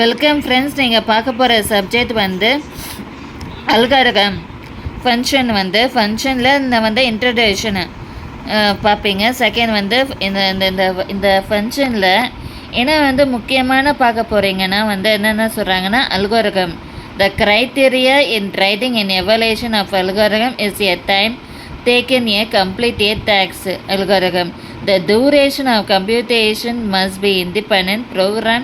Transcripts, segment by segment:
Welcome friends. நீங்கள் பார்க்க போகிற சப்ஜெக்ட் வந்து அல்காரிதம் ஃபங்க்ஷன். ஃபங்க்ஷனில் இந்த இன்ட்ரடக்ஷனு பார்ப்பீங்க. செகண்ட் இந்த இந்த இந்த இந்த ஃபங்க்ஷனில் என்ன முக்கியமான பார்க்க போகிறீங்கன்னா என்னென்ன சொல்கிறாங்கன்னா, algorithm the criteria in writing in evaluation of algorithm is a time taken a complete a task algorithm. The duration of computation must be independent program.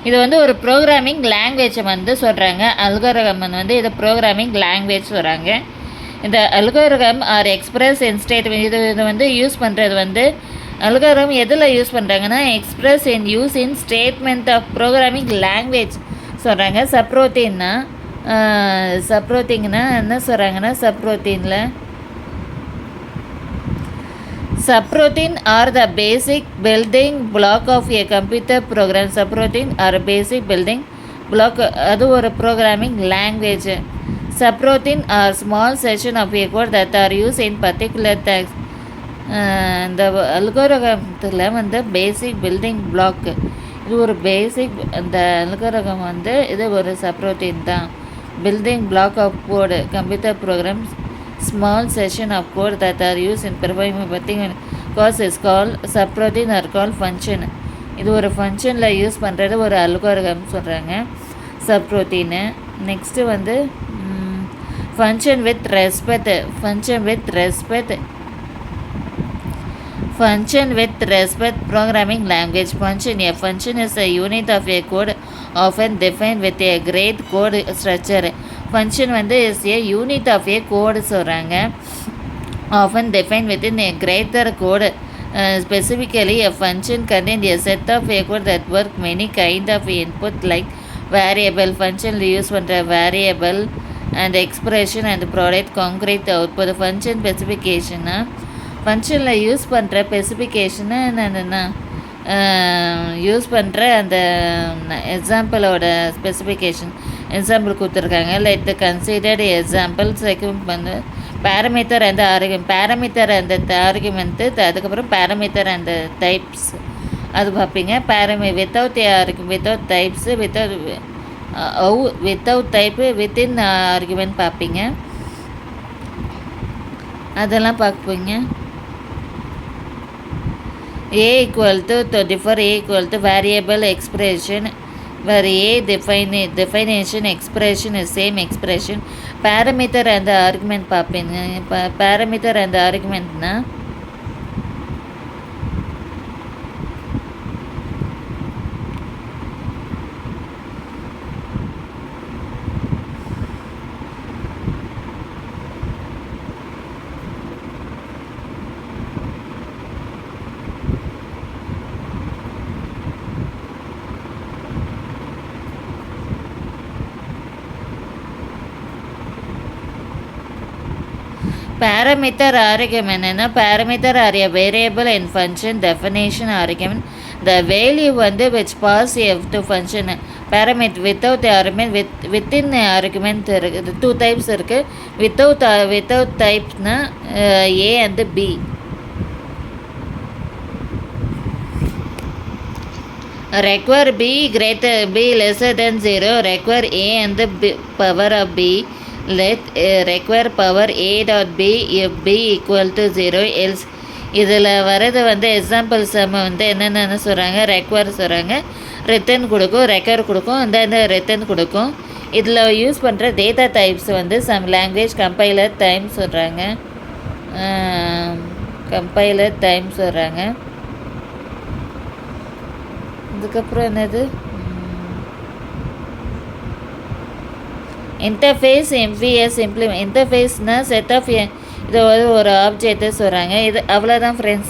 இது ஒரு ப்ரோக்ராமிங் லாங்குவேஜ் சொல்கிறாங்க. அல்காரிதம் இது ப்ரோக்ராமிங் லாங்குவேஜ் சொல்கிறாங்க. இந்த algorithm are express in statement. இது use பண்ணுறது algorithm எதில் use பண்ணுறாங்கன்னா, express in use in statement of programming language சொல்கிறாங்க. சப்ரோட்டிங்னா என்ன சொல்கிறாங்கன்னா, Subroutine are the basic building block of a computer program. Subroutine are a basic building block. அது ஒரு programming language. Subroutine are small section of a code that are used in particular tasks. இந்த அல்காரிதத்தில் பேசிக் building block இது ஒரு பேசிக். அந்த algorithm இது ஒரு subroutine தான். Building block of code computer programs small section of code that are used in performing cause is called subroutine or called function. இது ஒரு ஃபங்க்ஷனில் யூஸ் பண்ணுறது ஒரு அல்காரிதம் சொல்கிறாங்க, subroutine. Next function with respect programming language. A function is a unit of a code often defined with a great code structure. Function is a unit of a code சொல்கிறாங்க, often defined within a greater code. Specifically, a function contains a set of a code that work many kind of input like variable. ஃபங்க்ஷனில் use பண்ணுற variable and expression and product concrete output. Function ஸ்பெசிஃபிகேஷனா, ஃபங்க்ஷனில் use பண்ணுற ஸ்பெசிஃபிகேஷனா என்னென்னா, use பண்ணுற அந்த எக்ஸாம்பிளோட ஸ்பெசிஃபிகேஷன். எக்ஸாம்பிள் கொடுத்துருக்காங்க. Like the considered example. Second parameter அந்த பேராமீட்டர் அந்த ஆர்குமெண்ட்டு, அதுக்கப்புறம் பேராமீட்டர் அந்த டைப்ஸ் அது பார்ப்பீங்க. Without types, without type, within argument பார்ப்பீங்க. அதெல்லாம் பார்ப்பீங்க. A equal to 24, A equal to variable expression, where A definition expression is same expression. Parameter and the argument பார்ப்பீங்க. parameter and the argumentனா parameter argument. Parameter are a variable in function definition argument. The value which pass to function. Parameter without the argument, within the argument இருக்குது. Two types இருக்குது. without typesனா A and B. Require B lesser than 0. Require A and the power of B. Let require power A dot B if B equal to 0 else. இதில் வரது example some என்னென்னு சொல்கிறாங்க, require சொல்கிறாங்க, return கொடுக்கும், recover கொடுக்கும், அந்த return கொடுக்கும். இதில் யூஸ் பண்ணுற data types some language compiler time சொல்கிறாங்க. இதுக்கப்புறம் என்னது, இன்டர்ஃபேஸ் MVS இம்ப்ளிமெண்ட். இன்டர்ஃபேஸ்னால் செட் ஆஃப் இது ஒரு ஆப்ஜெக்ட்டு சொல்கிறாங்க. இது அவ்வளோதான் ஃப்ரெண்ட்ஸ்.